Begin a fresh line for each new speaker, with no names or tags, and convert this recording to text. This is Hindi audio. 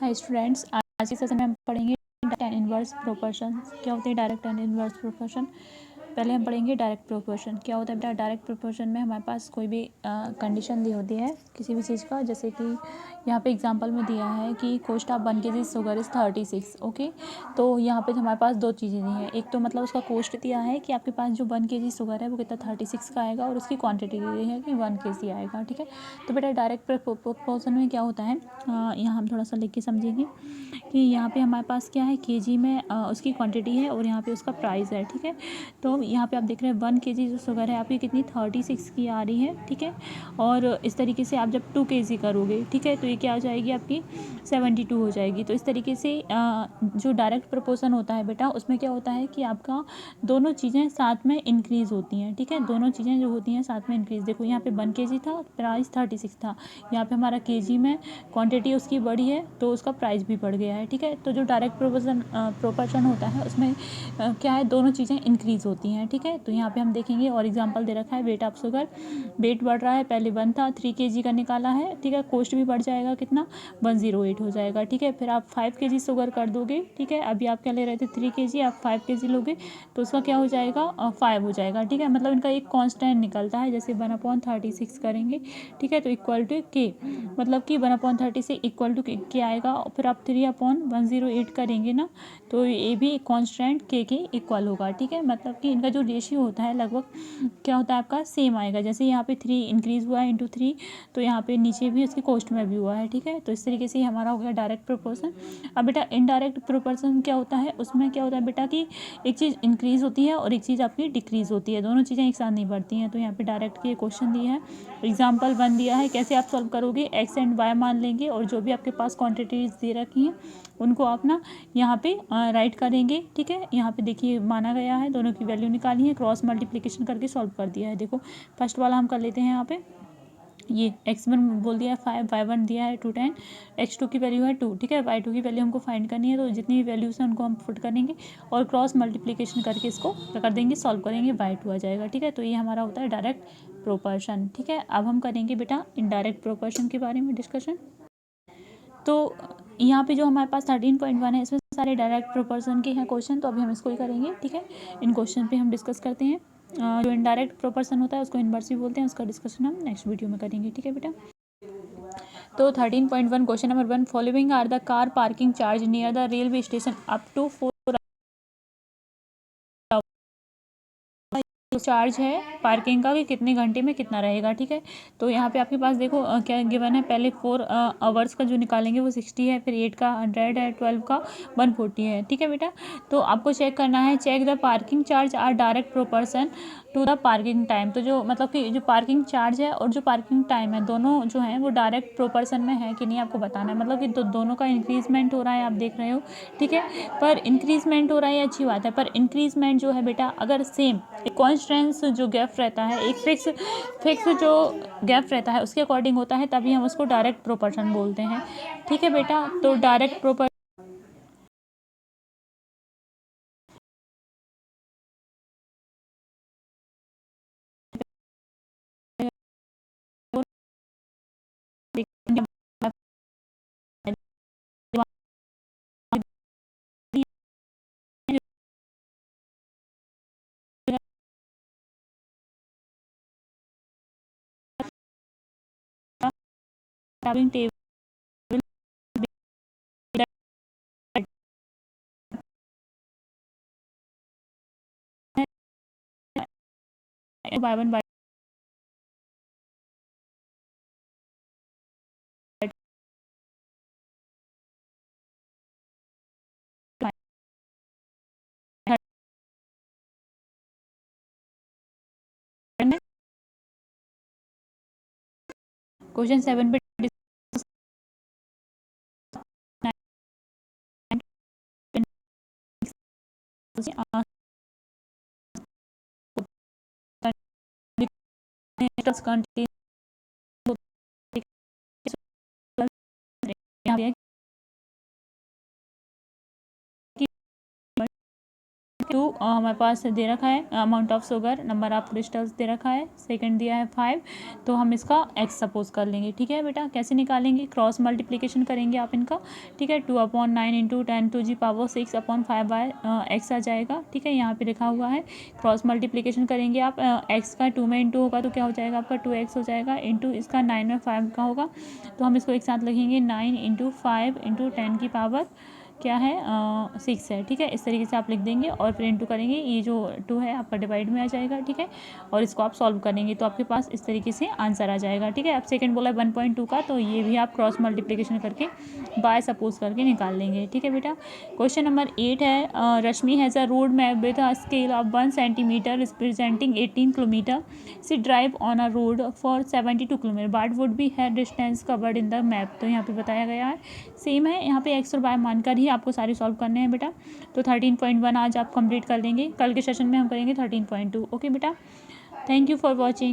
हाय स्टूडेंट्स, आज के सेशन में हम पढ़ेंगे डायरेक्ट एंड इनवर्स प्रोपोर्शन। क्या होते हैं डायरेक्ट एंड इनवर्स प्रोपोर्शन? पहले हम पढ़ेंगे डायरेक्ट प्रोपोर्शन। क्या होता है बेटा? डायरेक्ट प्रोपोर्शन में हमारे पास कोई भी कंडीशन दी होती है किसी भी चीज़ का, जैसे कि यहाँ पे एग्जांपल में दिया है कि cost of 1 kg sugar is 36। Okay, तो यहाँ पे हमारे पास दो चीज़ें दी हैं। एक तो मतलब उसका कॉस्ट दिया है कि आपके पास जो 1 kg शुगर है वो कितना 36 का आएगा, और उसकी क्वान्टिटी दी है कि 1 kg आएगा। ठीक है, तो बेटा डायरेक्ट प्रोपोर्शन में क्या होता है, यहाँ हम थोड़ा सा लिख के समझेंगे कि यहाँ पे हमारे पास क्या है, केजी में उसकी क्वांटिटी है और यहाँ पे उसका प्राइस है। ठीक है, तो यहाँ पे आप देख रहे हैं 1 kg जो शुगर है आपकी कितनी 36 की आ रही है। ठीक है, और इस तरीके से आप जब 2 kg करोगे, ठीक है, तो ये क्या हो जाएगी आपकी 72 हो जाएगी। तो इस तरीके से जो डायरेक्ट प्रोपोर्शन होता है बेटा, उसमें क्या होता है कि आपका दोनों चीज़ें साथ में इंक्रीज होती हैं। ठीक है, दोनों चीज़ें जो होती हैं साथ में इंक्रीज। देखो यहाँ पे 1 kg था, प्राइस 36 था, यहाँ पे हमारा केजी में क्वांटिटी उसकी बढ़ी है तो उसका प्राइस भी बढ़ गया है। ठीक है, तो जो डायरेक्ट प्रोपोर्शन होता है उसमें क्या है, दोनों चीज़ें इंक्रीज होती हैं। ठीक है, तो यहाँ पे हम देखेंगे और एग्जांपल दे रखा है, वेट ऑफ शुगर, वेट बढ़ रहा है, पहले 1 था, 3 kg का निकाला है। ठीक है, कॉस्ट भी बढ़ जाएगा, कितना 108 हो जाएगा। ठीक है, फिर आप 5 kg शुगर कर दोगे। ठीक है, अभी आप क्या ले रहे थे 3 kg, आप 5 kg लोगे तो उसका क्या हो जाएगा 5 हो जाएगा। ठीक है, मतलब इनका एक कांस्टेंट निकलता है, जैसे 1/36 करेंगे। ठीक है, तो इक्वल टू के, मतलब कि 1/30 से इक्वल टू के आएगा, और फिर आप 3/108 करेंगे ना, तो ये भी कांस्टेंट के इक्वल होगा। ठीक है, मतलब कि इनका जो रेशियो होता है लगभग क्या होता है आपका सेम आएगा। जैसे यहाँ पे 3 इंक्रीज हुआ है इंटू 3, तो यहाँ पे नीचे भी उसकी कॉस्ट में भी हुआ है। ठीक है, तो इस तरीके से हमारा हो गया डायरेक्ट प्रोपोर्शन। अब बेटा इनडायरेक्ट प्रोपोर्शन क्या होता है, उसमें क्या होता है बेटा कि एक चीज़ इंक्रीज होती है और एक चीज़ आपकी डिक्रीज होती है, दोनों चीज़ें एक साथ नहीं बढ़ती हैं। तो यहाँ पे डायरेक्ट के क्वेश्चन दिया है, एग्जाम्पल 1 दिया है, कैसे आप सॉल्व करोगे, एक्स एंड वाई मान लेंगे और जो भी आपके पास क्वांटिटीज दे रखी हैं उनको आप ना यहाँ पे राइट करेंगे। ठीक है, यहाँ पे देखिए माना गया है, दोनों की वैल्यू निकाली है, क्रॉस मल्टीप्लिकेशन करके सॉल्व कर दिया है। देखो फर्स्ट वाला हम कर लेते हैं, यहाँ पे ये x1 बोल दिया है 5, y1 दिया है 2 10, x2 की वैल्यू है 2। ठीक है, y2 की वैल्यू हमको फाइंड करनी है, तो जितनी भी वैल्यूज हैं उनको हम पुट करेंगे और क्रॉस मल्टीप्लिकेशन करके इसको क्या कर देंगे, सॉल्व करेंगे, y2 आ जाएगा। ठीक है, तो ये हमारा होता है डायरेक्ट प्रोपोर्शन। ठीक है, अब हम करेंगे बेटा इनडायरेक्ट प्रोपोर्शन के बारे में डिस्कशन। तो यहाँ पे जो हमारे पास 13.1 है, इसमें सारे डायरेक्ट प्रोपोर्शन के हैं क्वेश्चन, तो अभी हम इसको ही करेंगे। ठीक है, इन क्वेश्चन पे हम डिस्कस करते हैं। जो इनडायरेक्ट प्रोपोर्शन होता है उसको इनवर्स भी बोलते हैं, उसका डिस्कशन हम नेक्स्ट वीडियो में करेंगे। ठीक है बेटा, तो 13.1 question number 1, following are the car parking charge near the railway station up to 4 charge है पार्किंग का कि कितने घंटे में कितना रहेगा। ठीक है, तो यहाँ पे आपके पास देखो क्या गिवन है, पहले 4 आवर्स का जो निकालेंगे वो 60 है, फिर 8 का 100 है, 12 का 140 है। ठीक है बेटा, तो आपको चेक करना है, check the parking charge are direct proportion to the parking time. तो जो मतलब कि जो पार्किंग चार्ज है और जो पार्किंग टाइम है, दोनों जो है वो डायरेक्ट प्रोपोर्शन में है कि नहीं आपको बताना है। मतलब कि दोनों का इंक्रीजमेंट हो रहा है, आप देख रहे हो। ठीक है, पर इंक्रीजमेंट हो रहा है अच्छी बात है, पर इंक्रीजमेंट जो है बेटा अगर सेम एक कॉन्स्टेंस जो गैप रहता है, एक फिक्स जो गैप रहता है उसके अकॉर्डिंग होता है, तभी हम उसको डायरेक्ट प्रोपोर्शन बोलते हैं। ठीक है बेटा, तो direct proportion table by one by question 7 पे 2 हमारे पास दे रखा है amount of sugar, number of crystals दे रखा है, सेकंड दिया है 5, तो हम इसका x सपोज कर लेंगे। ठीक है बेटा, कैसे निकालेंगे, क्रॉस मल्टीप्लिकेशन करेंगे आप इनका। ठीक है, 2/9 इंटू 10⁻6 अपॉन 5/x आ जाएगा। ठीक है, यहाँ पे लिखा हुआ है, क्रॉस मल्टीप्लिकेशन करेंगे आप, x का 2 में इंटू होगा तो क्या हो जाएगा आपका 2x हो जाएगा, इंटू इसका 9 में 5 का होगा, तो हम इसको एक साथ लिखेंगे 9 इंटू 5 इंटू 10 की पावर क्या है 6 है। ठीक है, इस तरीके से आप लिख देंगे और फिर इंटू करेंगे, ये जो 2 है आपका डिवाइड में आ जाएगा। ठीक है, और इसको आप सॉल्व करेंगे तो आपके पास इस तरीके से आंसर आ जाएगा। ठीक है, अब सेकंड बोला 1.2 का, तो ये भी आप क्रॉस मल्टीप्लिकेशन करके बाय सपोज करके निकाल लेंगे। ठीक है बेटा, क्वेश्चन नंबर 8 है, Rashmi has a road map with a scale of 1 centimetre representing 18 kilometre. She drive on a road for 72 kilometre, what would be है distance covered in the map. तो यहाँ पे बताया गया है, सेम है, यहाँ पे एक्स और वाई मानकर ही आपको सारे सॉल्व करने हैं बेटा। तो 13.1 आज आप कंप्लीट कर लेंगे, कल के सेशन में हम करेंगे 13.2। ओके बेटा, थैंक यू फॉर वॉचिंग।